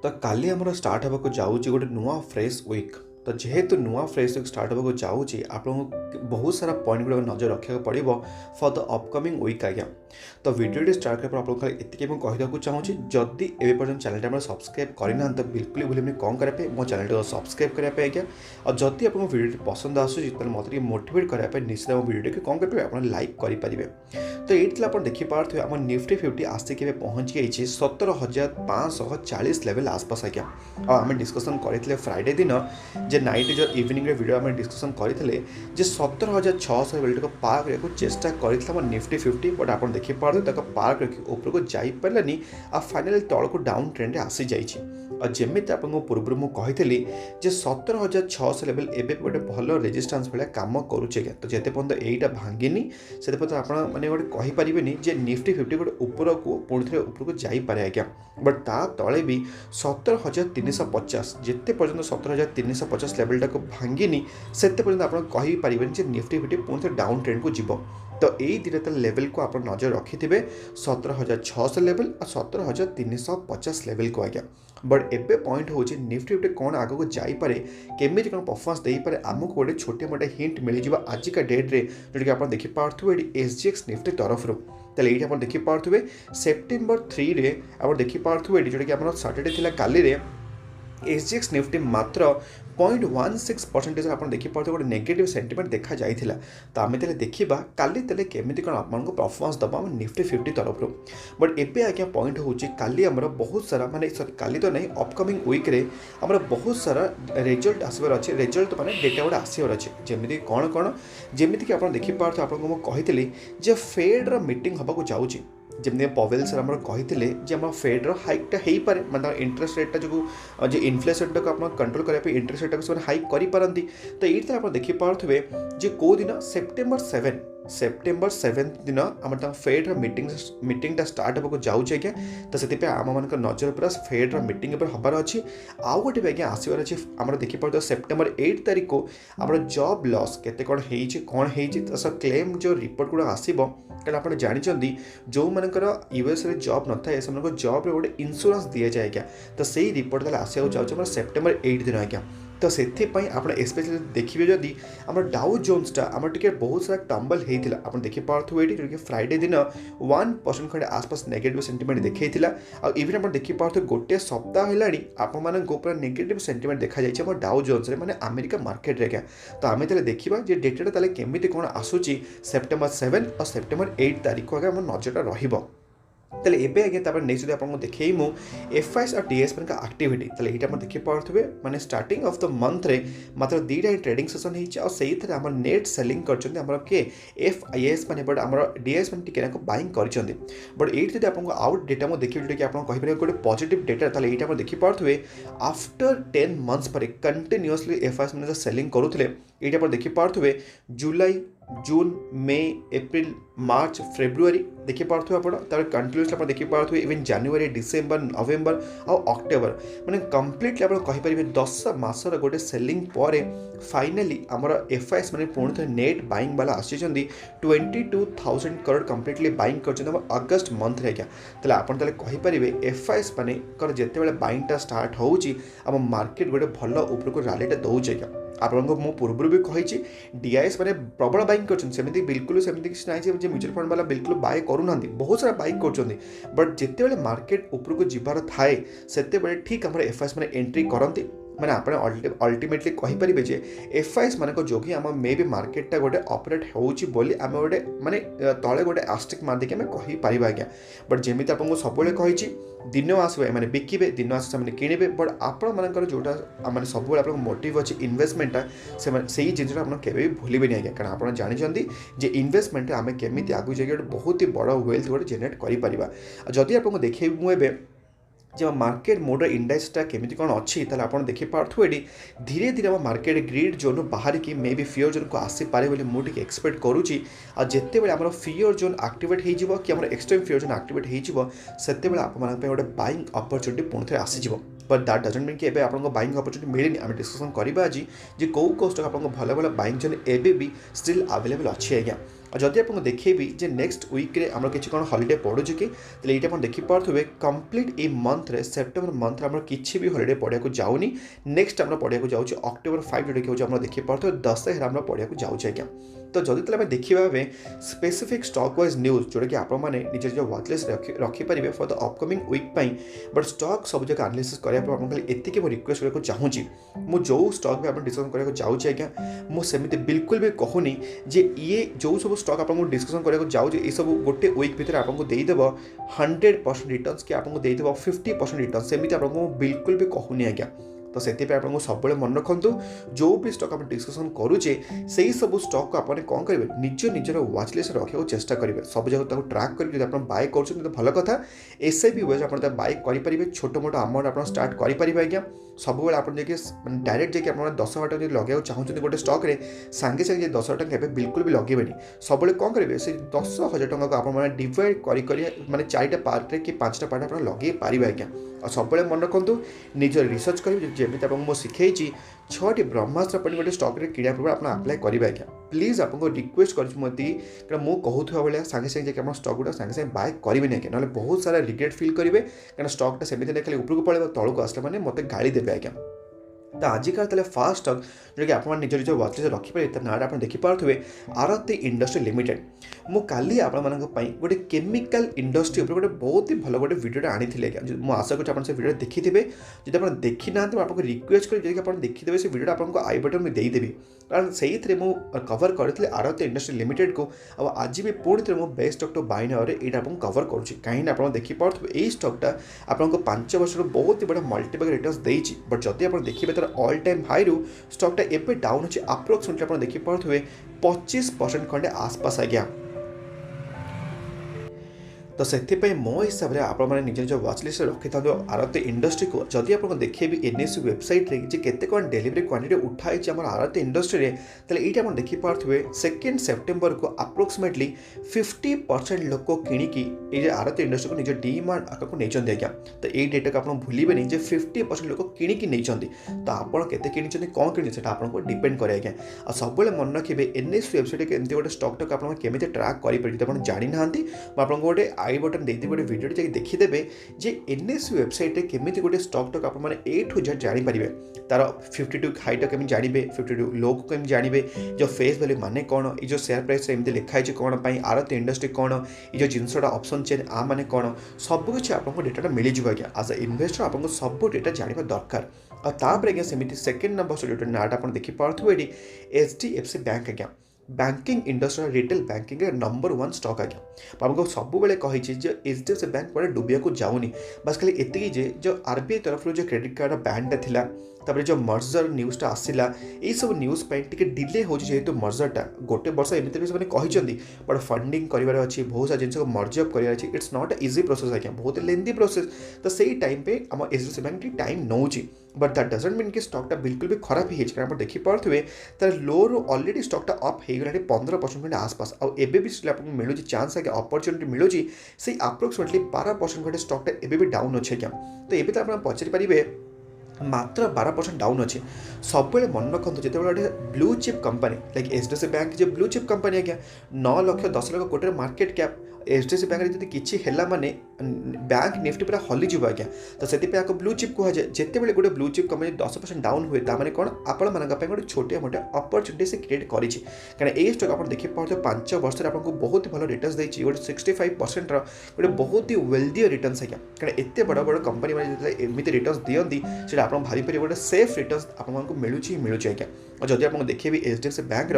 तो काली आमर स्टार्ट होगा जाऊँगी गोटे नुआ फ्रेश वीक। तो जेहेतु नुआ फ्रेश वीक स्टार्ट होगा जाऊँगी आपको बहुत सारा पॉइंट गुड़ा नजर रखा पड़ो फॉर द अपकमिंग वीक आज्ञा। तो वीडियो स्टार्ट कर आपको ये कहीदेक चाहूँगी जदि एवं पर्यटन चैनल सब्सक्राइब करना तो बिल्कुल भूलि कौन करने मो चैनल को सब्सक्राइब करने आज्ञा। और जदि आपको वीडियो पसंद आसूँ तो मत मोटिवेट करने निश्चित वीडियो को कौन करेंगे आप लाइक करेंगे। तो ये आप देखिपे आम निफ्टी 50 आसिक पहुँच गई 17,540 लेवल आसपास आज्ञा। आम डिस्कसन करते फ्राइडे दिन जे नाइट जो इवनिंग वीडियो आम डिस्कसन करते 17,600 लेवल को पार करने को चेष्टा कर निफ्टी 50 बट आप देखिपे पार करके ऊपर को जापारानी आ फाइनाल तल को डाउन ट्रेंड आसी जाइए। और जमी आपको पूर्व मुझे 17,600 लेवल एवं गोटे भल रेजिस्टेंस भाया कम करुचे। तो जिते पर्यटन यहीटा भांगिनी से पर्यटन आप मैंने गोटे कहीपरेनि निफ्टी 50 गोटे ऊपर को पुणी थे ऊपर को जापे आज्ञा। बट ता तले भी 17,350 जिते पर्यटन 17,350 लेवलटा को भांगिनी से पर्यटन आप कहीपरेनि निफ्टी 50 पुणी थे डाउन ट्रेंड को जीव। तो यही दुटा लेवल को आप नजर रखिथे 17,600 लेवल और 17,350 लेवल को आज्ञा। बट एबे पॉइंट हूँ निफ्टी 50 कौन आगक जापे केमी कौन परफॉर्मेंस दे पारे आमको गोटे छोटे मोटे हिंट मिल जाए आजिका डेट्रे जोटि आप देखिपे ये SGX निफ्टी तरफ तेल ये आप देखिपे सेप्टेम्बर 3 आप देखिपे जोटा कि आप सैटरडे थी काली SGX निफ्टी मात्र 0.16% आप देखिपे गोटे नेगेटिव सेंटिमेंट देखा जाइला। तो आम देखा काली केमी कौन आपको परफॉर्मेंस दबा निफ्टी 50 तरफ। बट एबे आज्ञा पॉइंट हूँ काली आमर बहुत सारा माने सॉरी काली तो नहीं अपकमिंग वीक रे आमर बहुत सारा रिजल्ट आसबार अच्छे रिजल्ट माने डेटा गुड़ा आसबार अच्छे जमीक कौन कौन जमीक कि आप देखिपे आपको मुझे फेड मीटिंग होगा जाऊँगी जमी पवेल सर आम कही आम फेड्र हाइकटा हो पारे मतलब इंटरेस्ट रेटा जो इनफ्लेसन टाक आप कंट्रोल करने इंटरेस्ट रेटा को हाइक करपारती। तो ये आप देखिपे कौ दिन सेप्टेम्बर 7 दिन आम फेड्र मीटिंगटा स्टार्ट होगा जाऊँच आज्ञा। तो से आम मान नजर पूरा फेड्र मीटिंग हबार अच्छी आउ गोटे भी आज्ञा आसबार अच्छे आम देखिपे सेप्टेम्बर 8 तारीख को आम जॉब लॉस केते कौन हो क्लेम जो रिपोर्ट गुड़ा आसब क्या आप जानते जो मानकर यूएस रे जॉब न था से जॉब रे गोटे इंश्योरेंस दि जाए क्या। तो सही रिपोर्ट आसको जाऊँ सेप्टेम्बर 8 दिन आज्ञा। तो से आप स्पेशली देखिए जदि आम डाउ जोन्सटा आम टे बहुत सारा टम्बल होता आप देखिपे ये फ्राइडे दिन 1% खंडे आसपास नेगेटिव सेंटिमेंट देखा इवन आप देखिपे गोटे सप्ताह है आप पूरा नेगेटिव सेंटिमेंट देखा जाए डाउ जोन्स माने अमेरिका मार्केट रे क्या। तो आम देखा डेटा केमी कौन आसूची सेप्टेम्बर 7 और सेप्टेम्बर 8 तारीख को आगे आम नजरटा रहिबो। तेल एबे आगे नेक्स्ट आपको देखी मु FIs और TS का एक्टिविटी तेल ये देखिपे माने स्टार्टिंग ऑफ द मंथ रे मात्र 2टा ट्रेडिंग सेशन हो से नेट सेलिंग कर किए FIS माने बट आम DS मैंने टिके बाइंग कर। बट ये आपको आउट डेटा मुझे देखिए जोटा कि आप कहीपर गोटे पॉजिटिव डेटा तेल ये देखिपे आफ्टर 10 मंथ्स पर कंटिन्यूअसली FIs मैंने सेलिंग करुले ये आप देखिपे जुलाई जून मे एप्रिल मार्च फेब्रुआरी देखिपे आप कंटिन्यूअसली आप देखिपे इवन जनवरी डिसेम्बर नवेम्बर और अक्टोबर मैंने कम्प्लीटली आप कहीपर 10 मासर गोटे सेलिंग पर फाइनाली आमर FIs मैंने पुणी थे नेट बाइंग वाला आसी 22,000 करोड़ कम्प्लीटली बाइंग कर अगस्ट मंथ रे क्या। तेल आप कहीपर FIs मैंने जिते बाइंगटा स्टार्ट होम मार्केट गोटे भल ऊपर को रैलीटा दौचे क्या। आपको मु पूर्व भी कही DIS मैंने प्रबल बाइंग कर बिल्कुल सेमती किसी ना म्यूचुअल फंड वाला बिल्कुल बाय करूना बहुत सारा बाइंग कर। बट जिते मार्केट ऊपर को जीवार थाए से ठीक आम FIs मैंने एंट्री करती मैंने आप अल्टीमेटली कहीपर FIs मान जो कि आम मे भी मार्केटा गोटे ऑपरेट होली आम गोटे माने तले गोटे आस्टिक मारिक आम कहीपर आज्ञा। बट जमी आपको सब कही दिन आसवे मैंने बिकिबे दिन आस किणवे बट आपण मानकर जोटा मैंने सब आप मोटिव अच्छी इन्वेस्टमेंटा से जिनसा आप केवे भी भूलें आज्ञा। कारण आप जानते इन्वेस्टमेंट आम केमी आगू जाए बहुत ही बड़ वेल्थ गोटे जेनेट करें। आपको देखे मुझे जब मार्केट मोड इंडेक्सटा केमी कौन अच्छी आप देखिपे धीरे धीरे आम मार्केट ग्रीड जोन बाहर की मे बी फियर जोन को आसीपे बोली मुझे एक्सपेक्ट करुँची। जिते बड़े आम फियर जोन आक्टिवेट हो कि एक्सट्रीम फियर जोन आक्टिवेट होते आप गोटे बाइंग अपरच्युनिटी पुणी थे आसीज। बट दैट डजंट मीन कि आपको बाइंग अपरच्युनिटी मिलनी आम डिस्कसन करवा आज कौ कौ स्टॉक आपको भल भल बाइंग जोन एबे भी स्टिल अवेलेबल अच्छी आज्ञा। और जदि आपको देखेबी जे नेक्स्ट वीक रे हमर किछि कोन हॉलिडे पड़ो कि तले एटा आपण देखि पारथुबे कंप्लीट ए मंथ रे सेप्टेम्बर मंथ रे हमर किछि भी हॉलिडे पड़िया को जाउनी नेक्स्ट हमर पड़िया को जाउछि अक्टोबर 5 जोडे कि हमर देखि पारथुबे 10 रे हमर पड़िया को जाउछि आज्ञा। तो जदि तले हम देखिबा बे स्पेसिफिक स्टॉक वाइज न्यूज जोडे कि आपण माने निजे जो वॉच लिस्ट रखि परिबे फॉर द अपकमिंग वीक पई बट स्टॉक सब जगह एनालिसिस करिया पर आपण खाली एति के रिक्वेस्ट करे को चाहूची मु जो स्टॉक में आपण डिस्कशन करिया को जाउछि आज्ञा मु सेमिति बिल्कुल भी कहूनी जे ये जो सब स्टॉक आपको डिस्कशन करने को जाऊँ ये सब गोटे वीक भितर आपको देदेव 100% रिटर्न्स कि आपको देदेव 50% रिटर्न सेमती आपको बिल्कुल भी कहूनी आज्ञा। तो से आपको सब मन रखु जो भी स्टॉक आप डिस्कसन करुचे से सब स्टॉक को आपने कौन करेंगे निजर वॉच लिस्ट रखा चेष्टा करेंगे सब जगह ट्रैक करेंगे आप बाय कर भल कथा एसआईपी वाइज आप बाय करेंगे छोट मोट अमाउंट आप स्टार्ट करेंगे आज्ञा सब आप डायरेक्ट जाकि आप 10,000 टका लगे चाहते गोटे स्टॉक रे सांगे सांगे 10,000 टका बिल्कुल भी लगे सब कौन करेंगे से 10,000 टका को आप डिवाइड कर माने 4टा पार्ट रे कि 5टा पार्ट आप लगे पारे आज्ञा। और सब मन रखु निज रिसर्च करेंगे जमी आपको शिखई 6टी ब्रह्मास्त्र पर गोटे स्टॉक रे किड़ा पूर्व आप अप्लाई करेंगे आज्ञा। प्लीज आपको रिक्वेस्ट करुँगी कारण मुझे कहूथुवा भाया सांगे सांगे जाकि स्टॉक गुड़ा सांगे सांगे बाय करेंगे आज्ञा ना बहुत सारा रिग्रेट फील करेंगे कारण स्टॉकटा सेमती नहीं खाली उपरको पड़े तौक आसला मैंने मत गाड़ी देवे आज्ञा। तो आजिकार तले फास्ट स्टॉक जो कि आप निज निज वॉच लिस्ट रखिपारे तार नाटा आप देखिपे आरती इंडस्ट्री लिमिटेड मु काली आपण गोटे केमिकल इंडस्ट्री उपर गोटे बहुत ही भल गोटे वीडियो आनी मुझे आशा कर से वीडियो देखिथे जब आप देखी ना तो आपको रिक्वेस्ट कर देखीदे से वीडियो आपको आई बटन में देदेवी कारण से कवर करी आरती इंडस्ट्री लिमिटेड को आज भी पुणी थे मुझे best stock to buy now यहाँ आपको कवर करुँच कहीं आप देखिपे यही स्टॉकटा आपको 5 वर्ष बहुत ही बड़ा मल्टीपल रिटर्न्स देती बट जदि आप देखिए तार ऑल टाइम हाई रु स्टॉकटा एबे डाउन अच्छे अप्रोक्सीमेटली आप देखिपे 25% खंडे आसपास आज्ञा। तो से मो हिसाब से आप निज निज वॉच लिस्ट रखी था आरती इंडस्ट्री को जदि आप देखिए एनएससी वेबसाइट रे जे केते कोन डिलीवरी क्वांटिटी उठाई आम आरती इंडस्ट्री रे तले ये आप देखिपे 2 सेप्टेम्बर को अप्रोक्सीमेटली 50% लोक किणिकी ये आरती इंडस्ट्री को निज डीमार्ट आका को नहीं आज्ञा। तो ये डेटा को आप भूलें 50% लोक किणिकी नहीं तो आप केते किणी कौन किणी से आपको डिपेंड करे आज्ञा। आ सब मन रखिए एनएससी वेबसाइट एमती गोटे स्टॉक टाक आप केमी ट्रैक करेंगे जानी ना आपको गोटे आई बटन देती गोटे वीडियो जाकि देखीदेवे जे एनएससी वेबसाइट केमी गोटे स्टॉक टाक आप ए टू जेड जानीपारे तार 52 हाई टाक केमी जानवे 52 लो को केमी जानवे जो फेस वैल्यू माने कौन ये जो शेयर प्राइस एमती लिखाई कौन आरती इंडस्ट्री कौन ये जो जिनसटा ऑप्शन चेन आ माने कौन सबकि आपको डेटा मिल जाए आज्ञा। आज अ इन्वेस्टर आपको सब डेटा जाना दरकार और तापर आज्ञा सेमती सेकेंड नंबर जो नाटा आप देखिपे ये HDFC बैंक आज्ञा banking industry retail banking number 1 stock आज्ञा। आपको सब बेले कही HDFC बैंक पर डुबिया को जाऊनी बस खाली एति जो RBI तरफ जो क्रेडिट कार्ड बैंटा थिला तापर जो मर्जर न्यूज़टा आसला ये सब न्यूज़ टे डिले हो जेहेतु मर्जरटा गोटे वर्ष एमती भी कहते बट फंडिंग करार अच्छी बहुत सारा जिन मर्जअप करार अच्छी इट्स नॉट इजी प्रोसेस आज्ञा बहुत लेंथी प्रोसेस। तो सही टाइम पे आम HDFC bank time now but that doesn't mean कि स्टॉकटा बिल्कुल भी खराब ही आप देखिपे तार लो रू ऑलरेडी स्टॉकटा अप हो गला 15% आसपास आबे भी आपको मिलूँ चांस आगे अपॉर्चुनिटी मिलूँ से अप्रोक्सीमेटली 12% खंडे स्टॉकटा एबे भी डाउन अच्छे क्या। तो ये तो आप पचारि पारे मात्र 12% डाउन अच्छे सब मन रखु जो गोटे blue chip company like HDFC bank जो ब्लू चिप कंपनी आज्ञा 9 लाख 10 लाख कोटी मार्केट कैप HDFC बैंक जब किसी है माने बैंक निफ्टी पूरा हलीज आज्ञा। तो से ब्लू चिप कह जाए जिते बड़े गोटे ब्लू चिप कंपनी 10% डाउन हुए ताने कौन आपण मान गोटे छोटे मोटे अपॉर्चुनिटी से क्रिएट करें कारण ये स्टॉक आप देखिए 5 वर्ष आपको बहुत भल रिटर्न्स देती गोटे 65% गोटे बहुत ही वेल्दी रिटर्न्स आज्ञा कारण एत बड़ बड़ कंपनी मैंने एमती रिटर्न्स दिखती से आप भाईपर गोटे सेफ रिटर्न्स आपको मिलूँ आज्ञा। और जब आप देखिए HDFC बैंक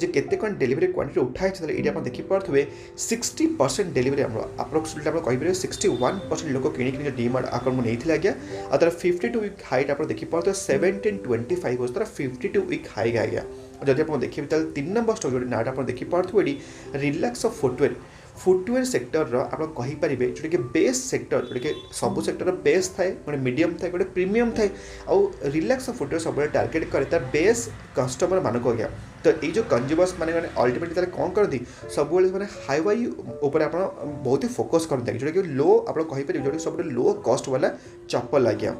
जो केते कौन डिलीवरी क्वांटिटी उठाई ये आप देखिपे 60% डिलीवरी अप्रोक्सीमेटली आप कहीपर 61% लोक किणिक डीमार्ट अकाउंट नहीं आज्ञा। और तार 52 वीक हाइट आप देखिपे 1725 हो तार 52 वीक हाई आज्ञा। जब आप देखिए 3 नंबर स्टॉक जो नाटा आप देखिपे रिलैक्स ऑफ फुटवेयर सेक्टर आप कहींपारे जोटा कि बेस सेक्टर जोटा कि सब सेक्टर बेस थाए गोटे मीडियम थाए गोटे प्रीमियम थाए आउ रिलैक्स फुटवेयर सब टार्गेट करे तार बेस कस्टमर मानक आज्ञा। तो ये जो कंज्यूमर्स मैंने अल्टीमेटली कौन करती सब मैंने हाईवाई उपर आप बहुत ही फोकस करते जोटा कि लो आप कहींपारे जो सब लो कस्ट वाला चप्पल आज्ञा।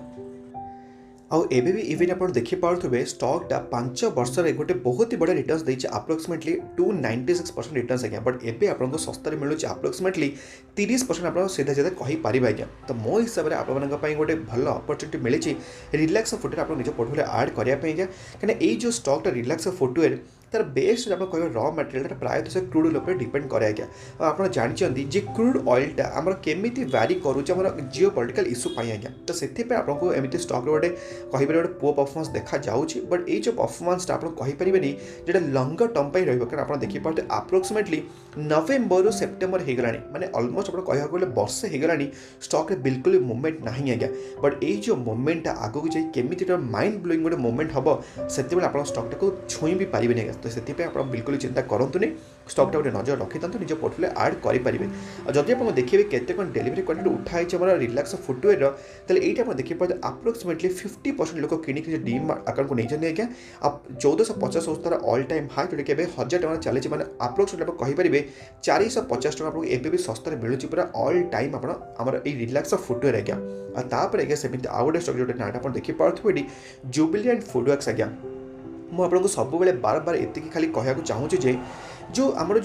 आउ एबे भी इवन आप देखिपे स्टॉकटा 5 वर्ष गोटे बहुत ही बढ़िया रिटर्न्स देती अप्रोक्सीमेटली 296% रिटर्न्स आज्ञा बट एबे आपको सस्तार मिलूँ अप्रोक्सीमेटली 30% आप सीधा सीधा कहींपारे आज्ञा। तो मो हिसाब से आपंपाई गोटे भल अपरच्युनिटी मिली रिलैक्स फुटवेयर आप निज पोर्टफोलियो ऐड करने कहीं ये जो स्टॉकटा रिलैक्स फुटवेयर तार बेस्ट आप कह रॉ मटेरियल प्रायतः से क्रूड ऑयल डिपेंड करे आज्ञा। आप जानते जे क्रूड ऑयलटा आम केमी वैरी करुचे जिओ पॉलिटिकल इश्यू आज्ञा। तो से आपको एमती स्टॉक गोटे कहीपर गोटे पुअ परफॉर्मेंस देखा जाऊँगी बट ये जो परफॉर्मेंसटा आप कहींपारे जो लंगर टर्म पर रहा कारण आप देखिए अप्रोक्सीमेटली नवेम्बर सेप्टेम्बर हो गला माने ऑलमोस्ट आप कह गले वर्षे हो गला स्टॉक रे बिल्कुल मूवमेंट ना आज्ञा बट ये जो मूवमेंटा आगू जाए केमी माइंड ब्लोइंग गोटे मूवमेंट हम से आप स्टॉकटा को छुई भी पारे आज्ञा। तो से आप बिल्कुल चिंता करतुनि स्टॉकटा गोटे नजर रखी था निज पोर्टफोलियो ऐड करेंगे। जदि आप देखिए केते कौन डेलीवरी क्वांटिटी उठाई आम रिलैक्स फुटवेयर तेल ये आप देखिए अप्रोक्सीमेटली 50% लोग किଣିकी डीम अकाउंट को नहीं आज्ञा। आप 1450 तार ऑल टाइम हाई जोटा कि 1000 टका चली मैंने अप्रोक्सीमेटली आप कहींपारे 450 टका आपको एबी सस्तार मिलूँ पूरा ऑल टाइम आमर ये रिलैक्स फुटवेयर आज्ञा। आगे सेमती आउ गोटे स्टॉक जो नाटा देखिए जुबिलिएंट फूडवर्क्स आज्ञा। मुझे सब बार बार ये खाली कहना चाहूँगी जे जो आमर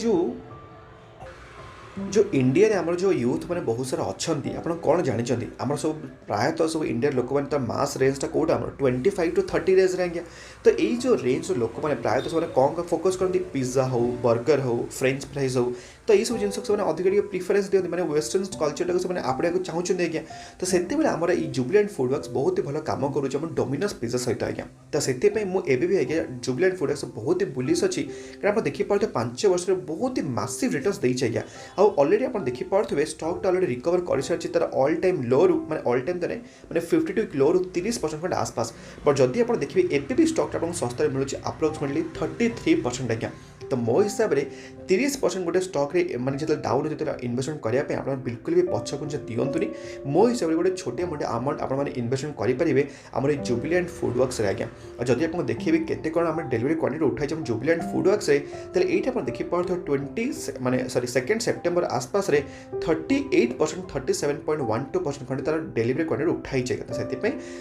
जो इंडिया रे आमर जो यूथ मैंने बहुत सारा अच्छा आप कौन जानते आम सब प्रायतः सब इंडिया लोक मैंने मास रेंजटा कौटा आम 25 to 30 रेंज रे आज्ञा। तो यही जो रेंज लोक मैंने प्रायतः सब कौन फोकस करती पिज्जा हो बर्गर हो फ्रेंच फ्राइज हो तो यही सब जिन से अधिक प्रिफरेन्स दिखते मैंने वेस्टर्न कल्चर को आपड़ा चाहूँगी आज्ञा। तो से आमर ये जुबिलिएंट फूडवर्क्स बहुत ही भल कम करुँच डोमिनोज पिज्जा सहित आज्ञा। तो से मुझे भी आज्ञा जुबिलिएंट फूडवर्क्स बहुत ही बुलिश अच्छी कारण आप देखिए 5 वर्ष बहुत ही मासिव रिटर्न्स देती आज्ञा। ऑलरेडी आप देखिए स्टॉकटा ऑलरेडी रिकवर कर सारी तार ऑल टाइम लो रु मैंने ऑल टाइम तरह मैंने 52 लो रु 30% खंड आसपास बट जदि आप देखिए एबी भी स्टॉकटा आपको सस्तार मिलूँ अप्रोक्सीमेटली 33% आज्ञा। तो मो हिसाब से 30% गोटे स्टॉक रे माने जो डाउन जो इन्वेस्टमेंट करने आप बिल्कुल भी पछकुंच दिंतुनि। मो हिसाब से गोटे छोटे मोटे अमाउंट आप इन्वेस्टमेंट करेंगे आम जुबिलिएंट फूडवर्क्स आज्ञा। और जब आप देखिए केते कौन आम डेलीवरी क्वांटिटी उठाई जुबिलिएंट फूडवर्क्स तेल ये आप देखिए 20 माने सॉरी 2 सेप्टेम्बर आसपास 38% 37.12% खंड तार डेलीवरी क्वांटिटी उठाई जाएगा। तो से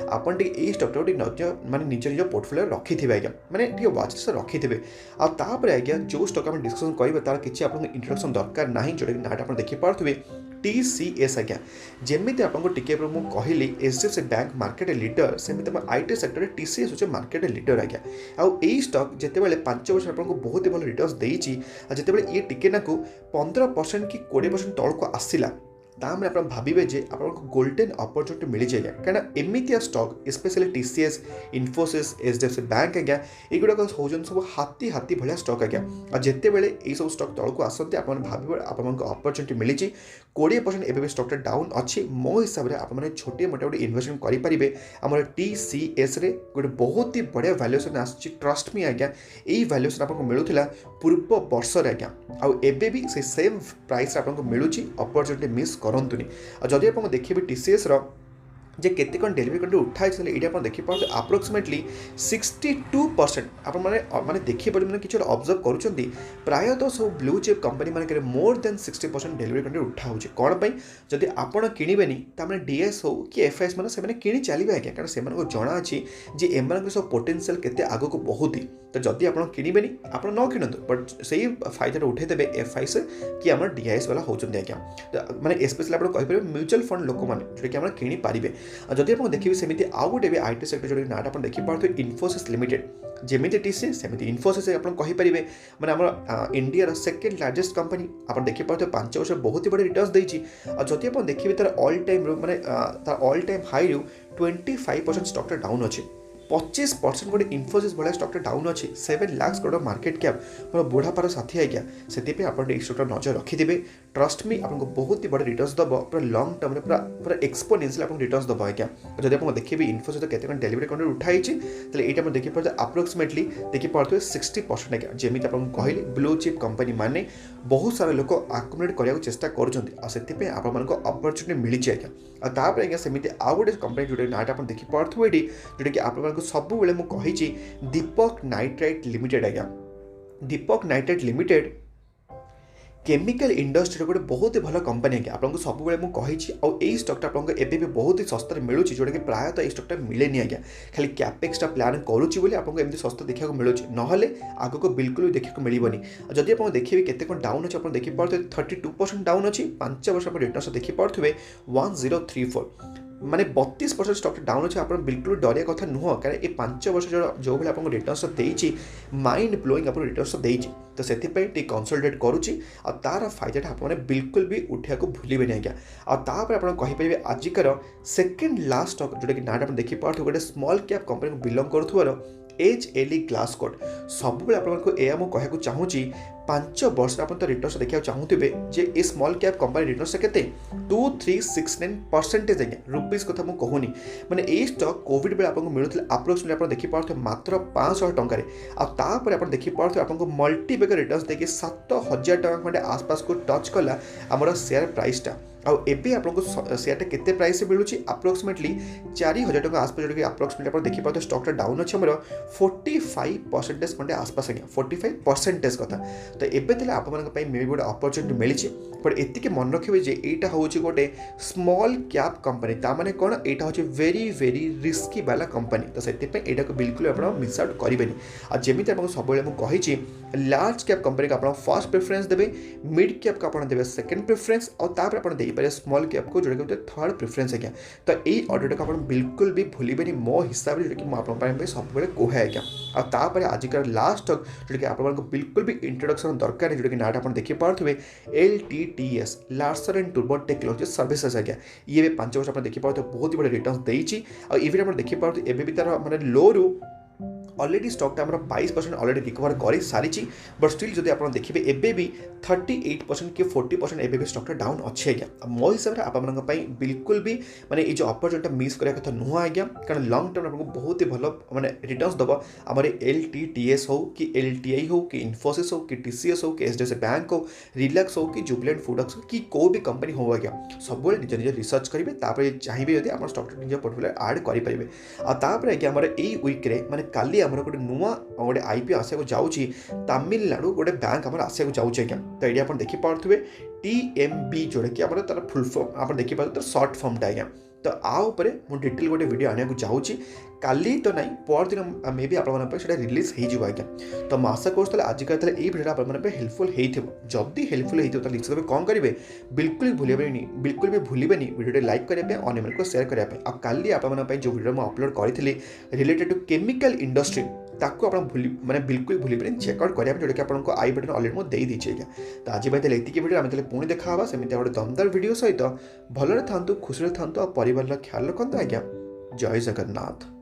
आप स्टॉकटा नजर माने निज निज पोर्टफोलियो रखी थे आज्ञा माने वाच लिस्ट रखी थे। आपर आज्ञा जो स्टॉक आप डिस्कसन करेंगे तार किसी आप इंट्रोडक्शन दरकार ना जोटा कि नाटा आप देखिए TCS आज्ञा। जमी आपको टिके मुझे कहली HDFC बैंक मार्केट लीडर सेमती IT सेक्टर में TCS होचे मार्केट लीडर आज्ञा। आउ यही स्टॉक जितेबाला 5 वर्ष आपको बहुत ही भल रिटर्न्स देती जितेबाला ये टिके ना 15% कि 20% तौर को आसला तामें आप भावे जे आपको गोल्डन अपॉर्चुनिटी मिल जाएगा कहीं एमतीया stock specially TCS Infosys HDFC bank आज्ञा युड़ाक हूँ सब हाथी हाथी भाया स्टॉक आज्ञा। और जिते बड़े यही सब स्टॉक तौर को आसते आप भावे आपको अपॉर्चुनिटी मिली 20% एवं स्टॉकटा डाउन अच्छी। मो हिसाब से आपने छोटे मोटे गोटे इन्वेस्टमेंट करेंगे आम TCS रे गोटे बहुत ही बढ़िया वैल्यूएशन आसुच्ची ट्रस्ट मी आज्ञा। यही वैल्यूएशन आपको मिलूला पूर्व वर्ष आज्ञा आउ एबे भी से सेम प्राइस आपको मिलूँ अपॉर्चुनिटी मिस करतुनि। जदि आप देखिए TCS रो जे केते कौन डेलीवरी क्वांटिटी उठाई ये आप देखिए अप्रोक्सीमेटली 62% आप माने देखिए मैंने किसी ऑब्जर्व करुँच प्रायतः सब ब्लू चिप कंपनी मानक मोर देन 60% डेलीवरी क्वांटिटी उठाऊँ कौन पर जदि आपड़ किणवेनि ताने DS हो कि FIS मैंने से कि चलिए आज्ञा कारण से जना अच्छी जे एम सब पोटेंशियल केते आगक बहुत ही। तो जदि आप किणवेनि आप न किणतु बट से फायदा उठेदेवे FIS कि आम DIS वाला होती आज्ञा। तो मैंने स्पेशली आप कहींपर म्यूचुअल फंड लोक मैंने जोटा कि आप किणिपारे। जदि आप देखिए सेमती आउ गोटे भी IT सेक्टर जो नाटा आप देखिए इन्फोसिस लिमिटेड जमी TCS सेमती इन्फोसिस आप कहींपारे मैंने आम इंडिया सेकेंड लार्जेस्ट कंपनी आप देखिए 5 वर्ष बहुत ही बड़े रिटर्न्स देती। और जदि आप देखिए तार ऑल टाइम मैंने तार ऑल टाइम हाई रु 25% स्टॉकटा डाउन अच्छे 25% गोटे इन्फोसिस भाया स्टॉकटा डाउन अच्छी 7 लाख करोड़ मार्केट कैप मोर बुढ़ापार साथी आज्ञा। से आप स्टॉकटा नजर रखिथे ट्रस्ट मी आपको बहुत ही बड़े रिटर्न्स दब पूरा लंग टर्म पूरा पूरा एक्सपोनेंशियल आपको रिटर्न्स दब आज्ञा। जब आप देखिए इन्फोसिस केते डेलीवरी क्वांटिटी उठाई ये देखिए पारे अप्रोक्सीमेटली देखिए पारे 60% आज्ञा। जमी आपको कहली ब्लू चिप कंपनी माने बहुत सारा लोक आकुमुलेट करने चेष्टा कर अपॉर्चुनिटी मिली आज्ञा। तापर आज्ञा सेमती आउ गोटे कंपनी जोटा नाटा आप देखिए पारे जोटा कि आप सब मुझे दीपक नाइट्राइट लिमिटेड आज्ञा। दीपक नाइट्राइट लिमिटेड केमिकल इंडस्ट्री गोटे बहुत ही भल कंपनी आज्ञा आपको सब मुझे आई स्टकटा आपको एबी बहुत ही सस्ते मिलूँ जोटा कि प्रायतः ये स्टकटा मिलेनि आज्ञा खाली कैपेक्सटा प्लान करुच्ची आपको एमती सस्ता देखा मिलूँ ना आग को बिल्कुल भी देखा मिलनी जदि आप देखिए केते डाउन अच्छे आप देखिए 32% डाउन अच्छी 5 वर्ष रिटर्न देखिपे 1034 माने 32% स्टक डाउन अच्छे आप बिल्कुल डरिया कथा नुह कारण ये 5 वर्ष जो भाई आपको रिटर्नस देती माइंड ब्लोइंग आप रिटर्नस देती तो से कंसल्टेट करुच्ची आ तार फायदा आपने बिल्कुल भी उठा भूलें आज्ञा आपर आप कहींपर आजिकार सेकेंड लास्ट स्टक जोटा कि नाटा देखिपे गोटे स्मॉल कैप कंपनी को बिलंग करुवार HLE ग्लासकोट सब आपको यह मुझे चाहूँगी 5 वर्ष आप रिटर्न देखा चाहूथे जे ए स्मॉल कैप कंपनी रिटर्न के 2369% आज्ञा रुपीज कथा मुझे कहूनी मैंने ये स्टक कोविड बेले आपको मिलूला आप्रोक्सिमेटली आप देखिपे मात्र 500 टकर आपर आप देखिपे आपको मल्टीबैग रिटर्न देखिए 7000 टका खंडे आसपास को टच कला आमर शेयर प्राइसटा आबे आपको शेयरटा केते प्राइस मिलूँ आप्रोक्सिमेटली 4000 टका आसपास जो कि आप्रोक्सिमेटली आप देखिए स्टकटा डाउन अच्छे आमर 45% खंडे आसपास आज्ञा 45% कथा तो एबे आप मे गोटे अपरच्युनिटी मिली बट एति मन रखिए जे यहाँ हूँ गोटे स्मॉल कैप कंपनी ताने कौन यहाँ हूँ वेरी वेरी रिस्की वाला कंपनी तो से यहाँ बिल्कुल आप मिस आउट करेंगे जमी आपको सब मुझे लार्ज कैप कंपनी को आप फर्स्ट प्रेफरेंस देवे मिड कैप को आप देवे सेकेंड प्रेफरेंस और आप देपारे स्मॉल कैप को जोटा कि थर्ड प्रेफरेंस आज्ञा तो यही ऑर्डर को आप बिल्कुल भी भूलें मो हिसाब से जो कि सब कहे आज्ञा आपर आजिकार लास्ट स्टक जोटा कि आपको बिल्कुल भी इंट्रोडक्शन दरकार जोटा कि नाटा आप देखिपे LTTS Larsen and turbo technology services आज्ञा ये 5 वर्ष आप देखिपे बहुत ही बड़े रिटर्न देती इवन आप देखिपे एवं तार माने लो रू ऑलरेडी स्टकटा आम 22% ऑलरेडी रिकवर कर सारी बट स्टिल जब आप देखिए एबे भी 38% कि 40% एबे भी स्टकटा डाउन अच्छे आज्ञा मो हिसाब से आप बिल्कुल भी माने ये जो अपरच्युनिटी मिस करा कथा नुह आज्ञा कारण लंग टर्म आपको बहुत ही भल माने रिटर्न्स दब आम LTTS हो कि LTI हो कि इन्फोसिस हो कि TCS हो कि HDFC बैंक हो रिलैक्स हो कि जुबिलेंट फूड्स हो कि कोई भी कंपनी हो आज्ञा सब निज निज रिसर्च करेंगे चाहिए जब आप स्टक निज पोर्टफोलियो आड करेंगे आपर आज्ञा आम यही वीक्रे मैंने काली आमर गोटे नुआ गोटे IPO आसको जाऊँगी तमिलनाडु गोटे बैंक आम आसको जाऊँगी आज्ञा तो ये आप देखिपे TMB जोटा कि तार फुल फॉर्म आप देखिए सर्ट फॉर्मटा आज्ञा तो आउे मुझे डिटेल गोटे वीडियो आने को जाऊँगी काली तो नहीं पर दिन मे भी आपटा रिलीज हो आज्ञा तो मैं आशा करूँ आजिका ये वीडियो आप हेल्पफुल होती हेल्पफुल होता निश्चित भाव कौन करेंगे बिल्कुल भी भूलें वीडियो लाइक करने अन्य को शेयर करने आ काली आप जो वीडियो मुझे अपलोड करी रिलेटेड टू केमिकल इंडस्ट्री ताकू आप मैंने बिल्कुल भूलें चेकआउट करेंगे जोटा कि आपको आई बटन अलरेडी मुझे देदेची आज्ञा तो आज ये वीडियो आम पुणी देखा सेमती गोटे दमदार वीडियो सहित भलरे था खुशी था परिवार ख्याल रखते आज्ञा जय जगन्नाथ।